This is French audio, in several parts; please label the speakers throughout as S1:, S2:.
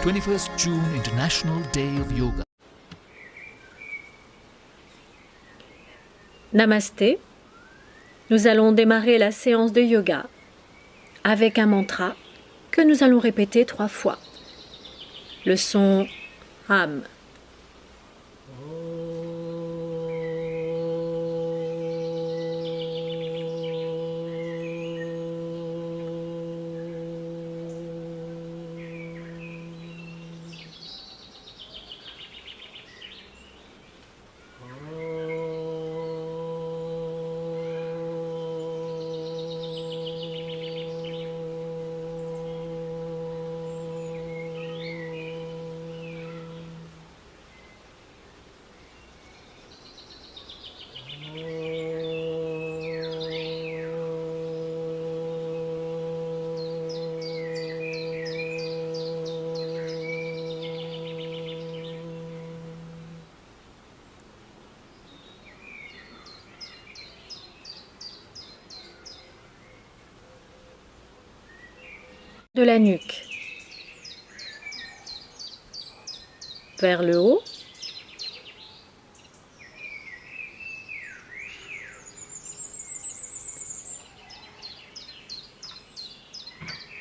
S1: 21st June International Day of Yoga.
S2: Namasté. Nous allons démarrer la séance de yoga avec un mantra que nous allons répéter 3 fois. Le son Ram. De la nuque vers le haut,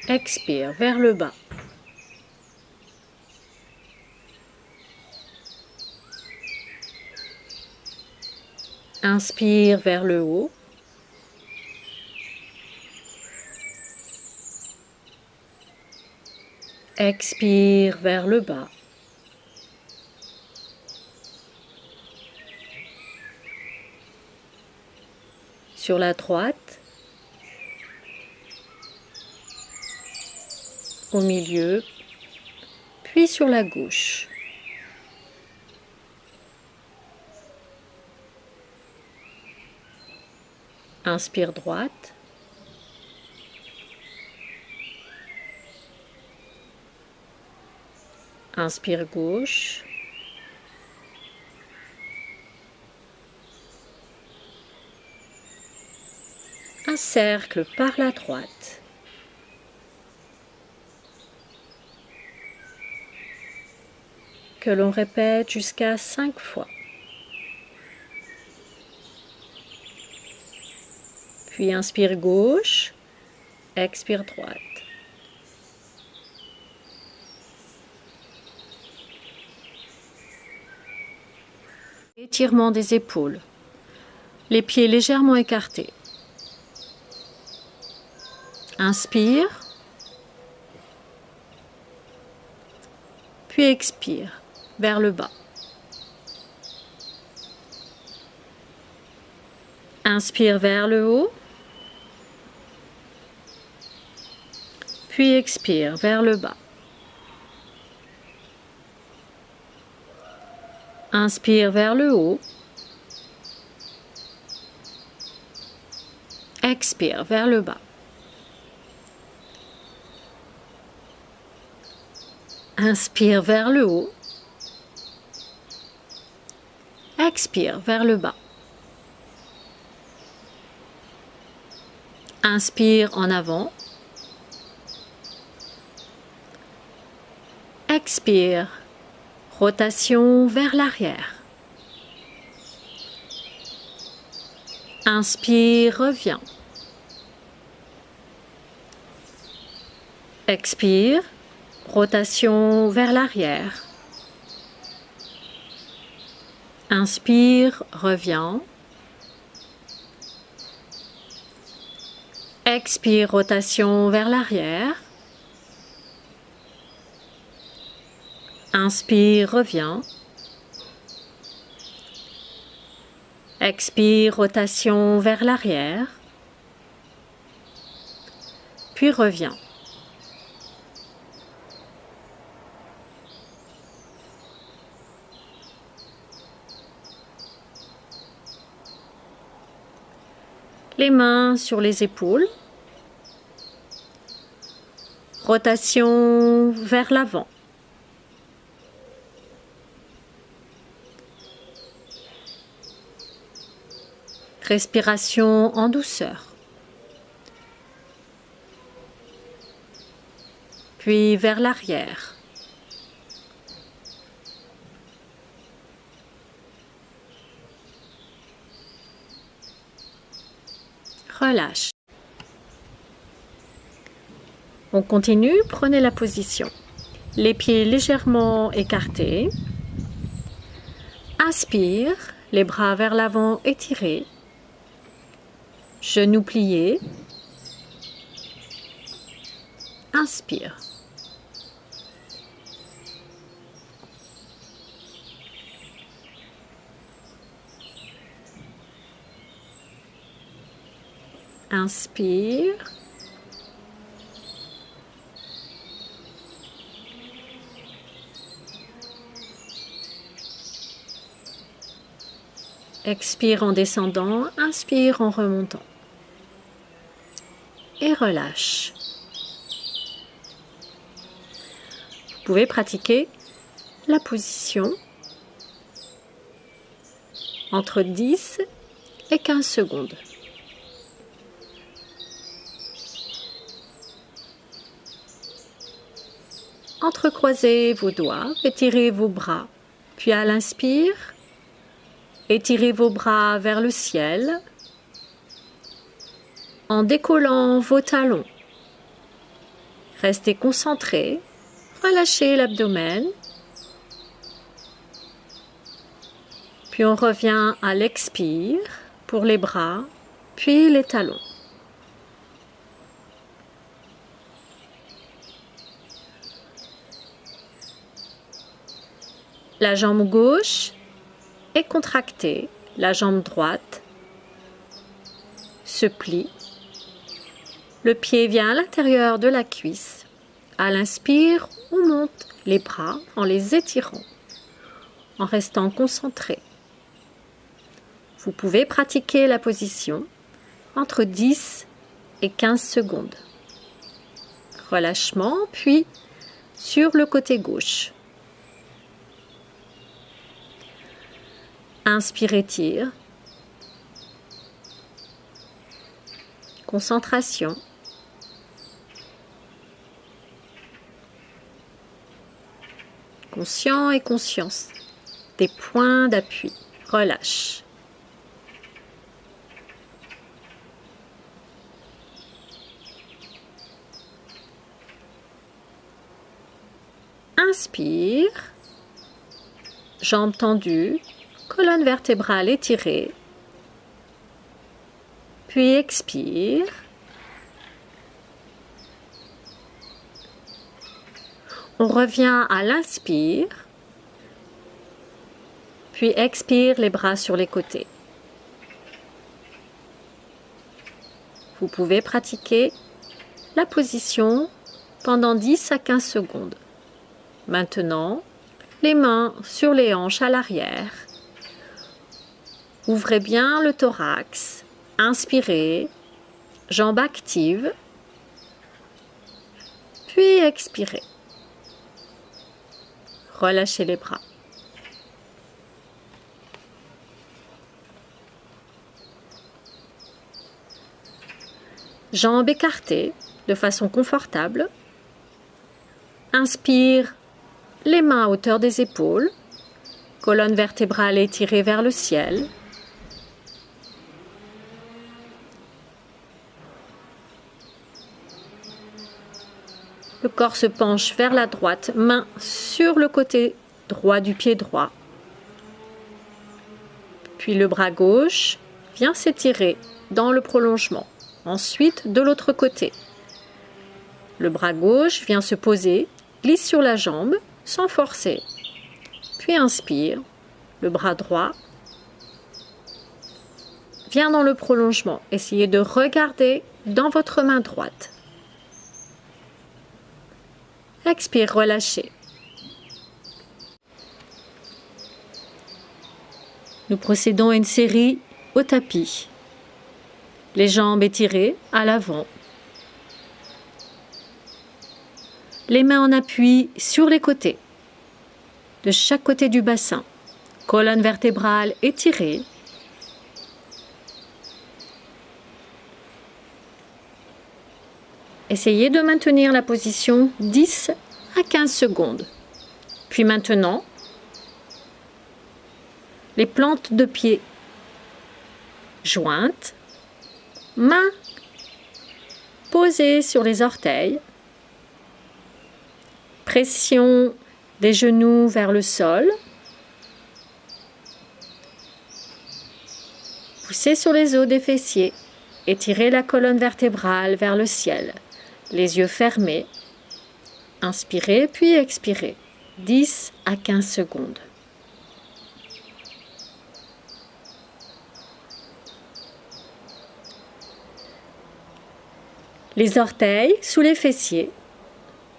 S2: expire vers le bas, inspire vers le haut, expire vers le bas. Sur la droite, au milieu, puis sur la gauche. Inspire droite. Inspire gauche. Un cercle par la droite. Que l'on répète jusqu'à 5 fois. Puis inspire gauche, expire droite. Étirement des épaules. Les pieds légèrement écartés. Inspire. Puis expire vers le bas. Inspire vers le haut. Puis expire vers le bas. Inspire vers le haut. Expire vers le bas. Inspire vers le haut. Expire vers le bas. Inspire en avant. Expire. Rotation vers l'arrière. Inspire, reviens. Expire. Rotation vers l'arrière. Inspire, reviens. Expire, rotation vers l'arrière. Inspire, reviens. Expire, rotation vers l'arrière. Puis reviens. Les mains sur les épaules. Rotation vers l'avant. Respiration en douceur. Puis vers l'arrière. relâche. On continue, prenez la position. Les pieds légèrement écartés. Inspire, les bras vers l'avant étirés. Genoux pliés. Inspire. Inspire. Expire en descendant, inspire en remontant. Et relâche. Vous pouvez pratiquer la position entre 10 et 15 secondes. Entrecroisez vos doigts, étirez vos bras, puis à l'inspire, étirez vos bras vers le ciel en décollant vos talons. Restez concentrés, relâchez l'abdomen, puis on revient à l'expire pour les bras, puis les talons. La jambe gauche est contractée, la jambe droite se plie. Le pied vient à l'intérieur de la cuisse. À l'inspire, on monte les bras en les étirant, en restant concentré. Vous pouvez pratiquer la position entre 10 et 15 secondes. Relâchement, puis sur le côté gauche. Inspire, étire. Concentration. Conscient et conscience. Des points d'appui. Relâche. Inspire. Jambes tendues. Colonne vertébrale étirée. Puis expire. On revient à l'inspire. Puis expire les bras sur les côtés. Vous pouvez pratiquer la position pendant 10 à 15 secondes. Maintenant, les mains sur les hanches à l'arrière. Ouvrez bien le thorax, inspirez, jambes actives, puis expirez. Relâchez les bras. Jambes écartées de façon confortable. Inspire, les mains à hauteur des épaules, colonne vertébrale étirée vers le ciel. Le corps se penche vers la droite, main sur le côté droit du pied droit. Puis le bras gauche vient s'étirer dans le prolongement. Ensuite, de l'autre côté. Le bras gauche vient se poser, glisse sur la jambe sans forcer. Puis inspire, le bras droit vient dans le prolongement. Essayez de regarder dans votre main droite. Expire, relâchez. Nous procédons à une série au tapis. Les jambes étirées à l'avant. Les mains en appui sur les côtés. De chaque côté du bassin. Colonne vertébrale étirée. Essayez de maintenir la position 10 à 15 secondes. Puis maintenant, les plantes de pied jointes, Mains posées sur les orteils. Pression des genoux vers le sol. Poussez sur les os des fessiers. Étirez la colonne vertébrale vers le ciel. Les yeux fermés. Inspirez puis expirez. 10 à 15 secondes. Les orteils sous les fessiers.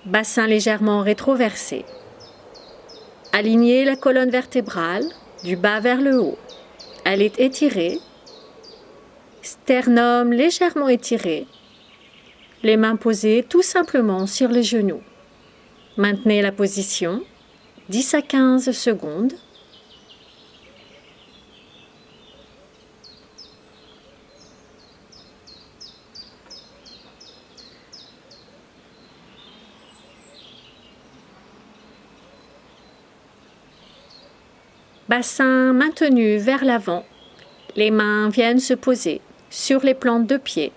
S2: Bassin légèrement rétroversé. Alignez la colonne vertébrale du bas vers le haut. Elle est étirée. Sternum légèrement étiré. Les mains posées tout simplement sur les genoux. Maintenez la position 10 à 15 secondes. Bassin maintenu vers l'avant. Les mains viennent se poser sur les plantes de pied.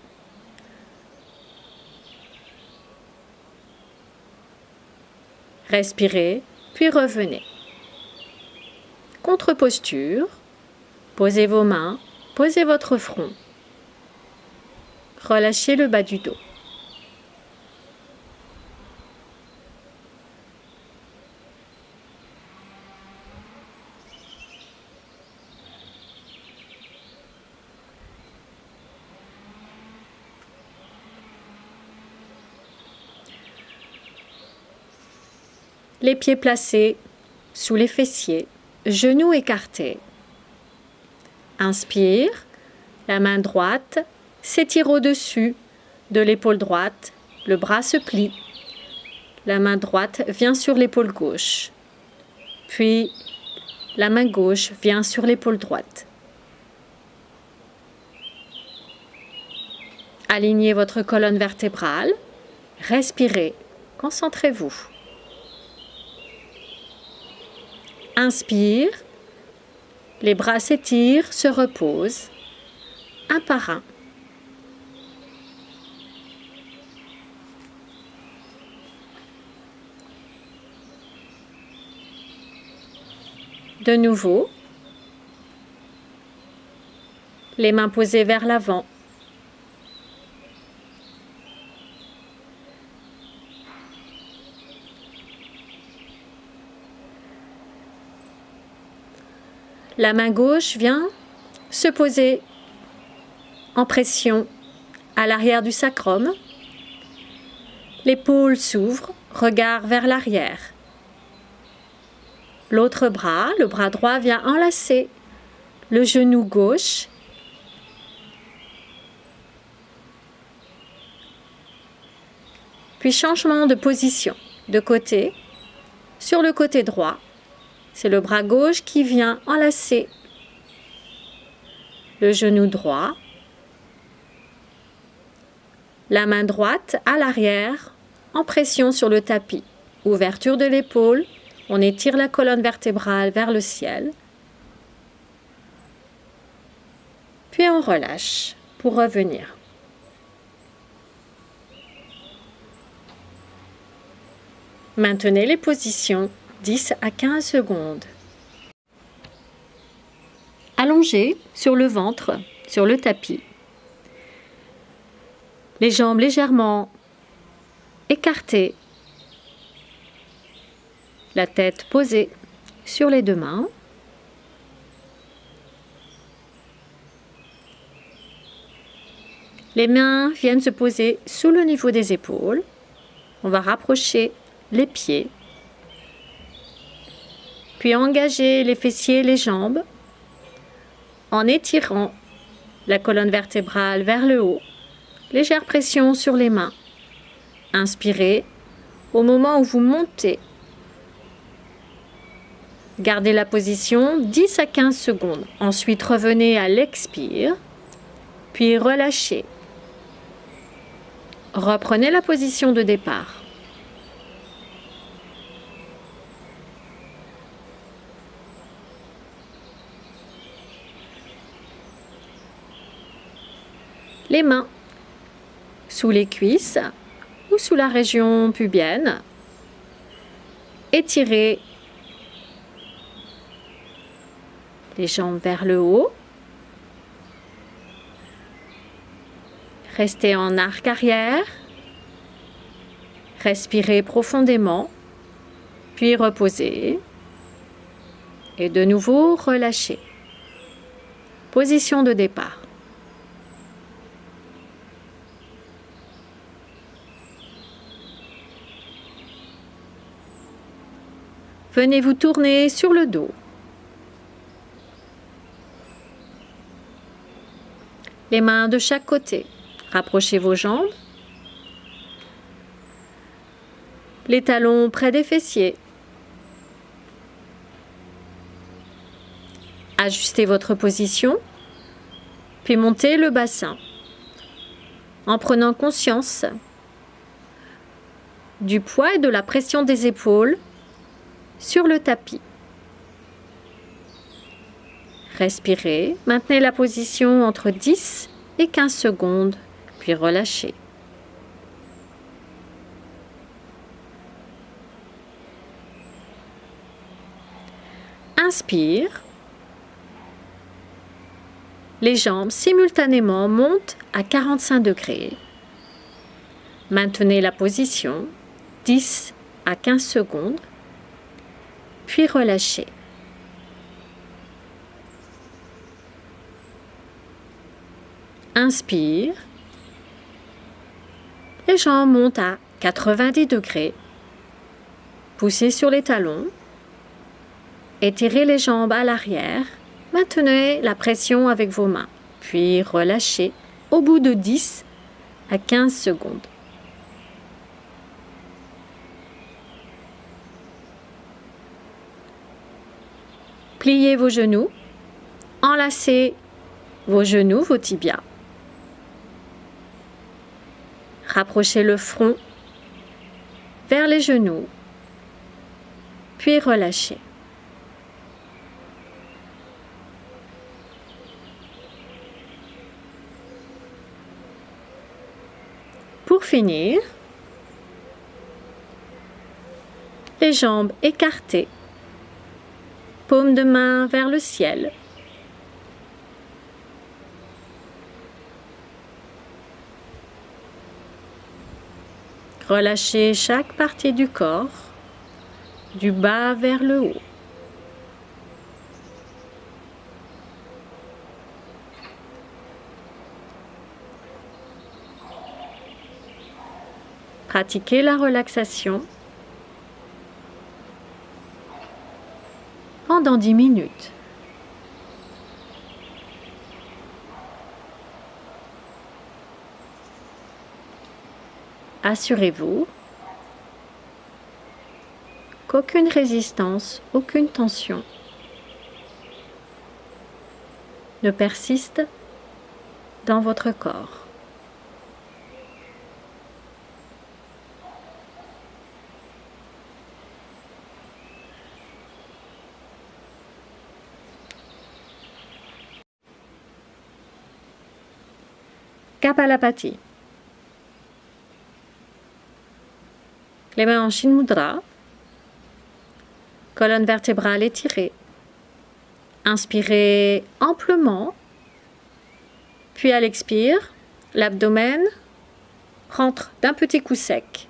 S2: Respirez, puis revenez. Contre-posture. Posez vos mains, posez votre front. Relâchez le bas du dos. Les pieds placés sous les fessiers, genoux écartés. Inspire, la main droite s'étire au-dessus de l'épaule droite, le bras se plie. La main droite vient sur l'épaule gauche. Puis, la main gauche vient sur l'épaule droite. Alignez votre colonne vertébrale. Respirez, concentrez-vous. Inspire, les bras s'étirent, se reposent, un par un. De nouveau, les mains posées vers l'avant. La main gauche vient se poser en pression à l'arrière du sacrum. L'épaule s'ouvre, regard vers l'arrière. L'autre bras, le bras droit, vient enlacer le genou gauche. Puis changement de position, de côté, sur le côté droit. C'est le bras gauche qui vient enlacer le genou droit. La main droite à l'arrière, en pression sur le tapis. Ouverture de l'épaule, on étire la colonne vertébrale vers le ciel. Puis on relâche pour revenir. Maintenez les positions 10 à 15 secondes. Allongé sur le ventre, sur le tapis. Les jambes légèrement écartées. La tête posée sur les deux mains. Les mains viennent se poser sous le niveau des épaules. On va rapprocher les pieds. Puis engager les fessiers et les jambes en étirant la colonne vertébrale vers le haut. Légère pression sur les mains. Inspirez au moment où vous montez. Gardez la position 10 à 15 secondes. Ensuite, revenez à l'expire, puis relâchez. Reprenez la position de départ. Les mains sous les cuisses ou sous la région pubienne. Étirez les jambes vers le haut. Restez en arc arrière. Respirez profondément, puis reposez. Et de nouveau, relâchez. Position de départ. Venez vous tourner sur le dos. Les mains de chaque côté. Rapprochez vos jambes. Les talons près des fessiers. Ajustez votre position, puis montez le bassin en prenant conscience du poids et de la pression des épaules sur le tapis. Respirez, maintenez la position entre 10 et 15 secondes, puis relâchez. Inspire. Les jambes simultanément montent à 45 degrés. Maintenez la position 10 à 15 secondes, puis relâchez. Inspire. Les jambes montent à 90 degrés. Poussez sur les talons. Étirez les jambes à l'arrière. Maintenez la pression avec vos mains. Puis relâchez au bout de 10 à 15 secondes. Pliez vos genoux. Enlacez vos genoux, vos tibias. Rapprochez le front vers les genoux, puis relâchez. Pour finir, les jambes écartées, paume de main vers le ciel. Relâchez chaque partie du corps, du bas vers le haut. Pratiquez la relaxation pendant 10 minutes. Assurez-vous qu'aucune résistance, aucune tension ne persiste dans votre corps. Kapalabhati. Les mains en Shin Mudra. Colonne vertébrale étirée. Inspirez amplement. Puis à l'expire, l'abdomen rentre d'un petit coup sec.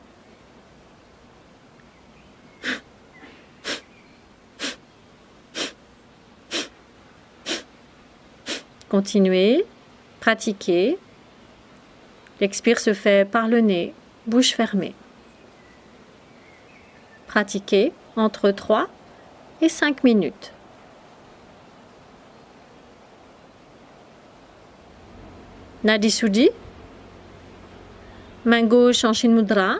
S2: Continuez, pratiquez. L'expire se fait par le nez, bouche fermée. Pratiquez entre 3 et 5 minutes. Nadi Shuddhi. Main gauche en Shin Mudra.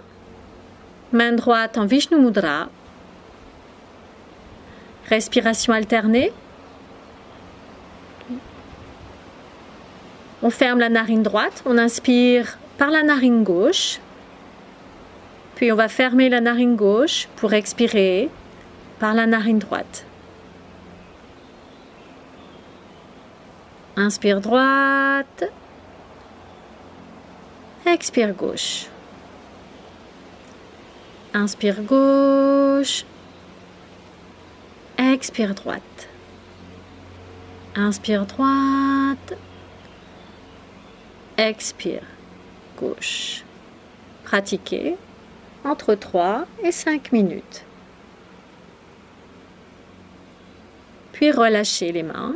S2: Main droite en Vishnu Mudra. Respiration alternée. On ferme la narine droite, on inspire par la narine gauche, puis on va fermer la narine gauche pour expirer par la narine droite. Inspire droite, Expire gauche. Inspire gauche. Expire droite. Inspire droite. Expire gauche. Pratiquez entre 3 et 5 minutes. Puis relâchez les mains.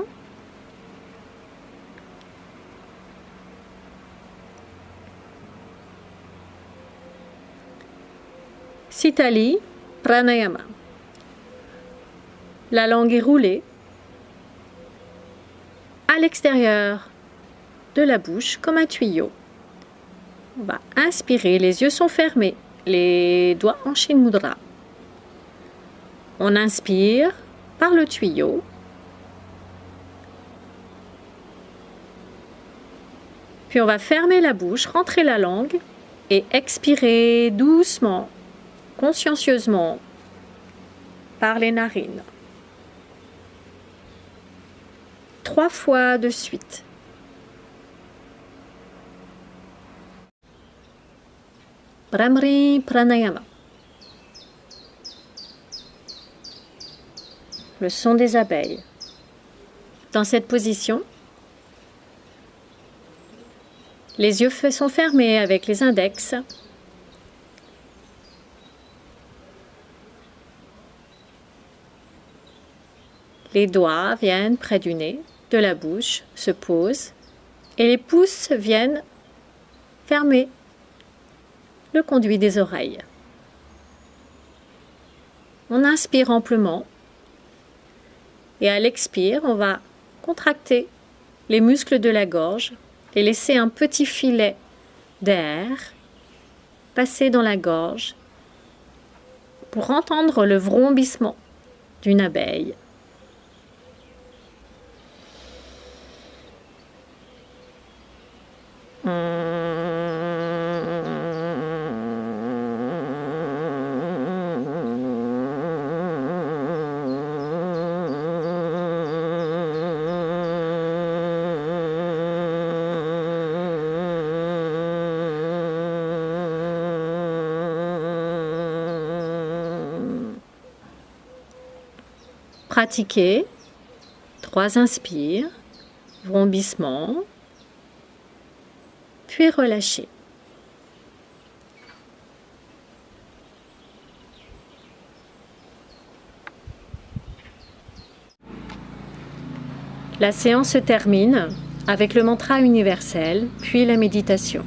S2: Sitali Pranayama. La langue est roulée à l'extérieur de la bouche comme un tuyau. On va inspirer, les yeux sont fermés, les doigts en Shin Mudra. On inspire par le tuyau. Puis on va fermer la bouche, rentrer la langue et expirer doucement, consciencieusement par les narines. 3 fois de suite. Bhramari Pranayama. Le son des abeilles. Dans cette position, les yeux sont fermés avec les index. Les doigts viennent près du nez, de la bouche, se posent et les pouces viennent fermer le conduit des oreilles. On inspire amplement et à l'expire, on va contracter les muscles de la gorge et laisser un petit filet d'air passer dans la gorge pour entendre le vrombissement d'une abeille. Pratiquez 3 inspires, vrombissement, puis relâchez. La séance se termine avec le mantra universel, puis la méditation.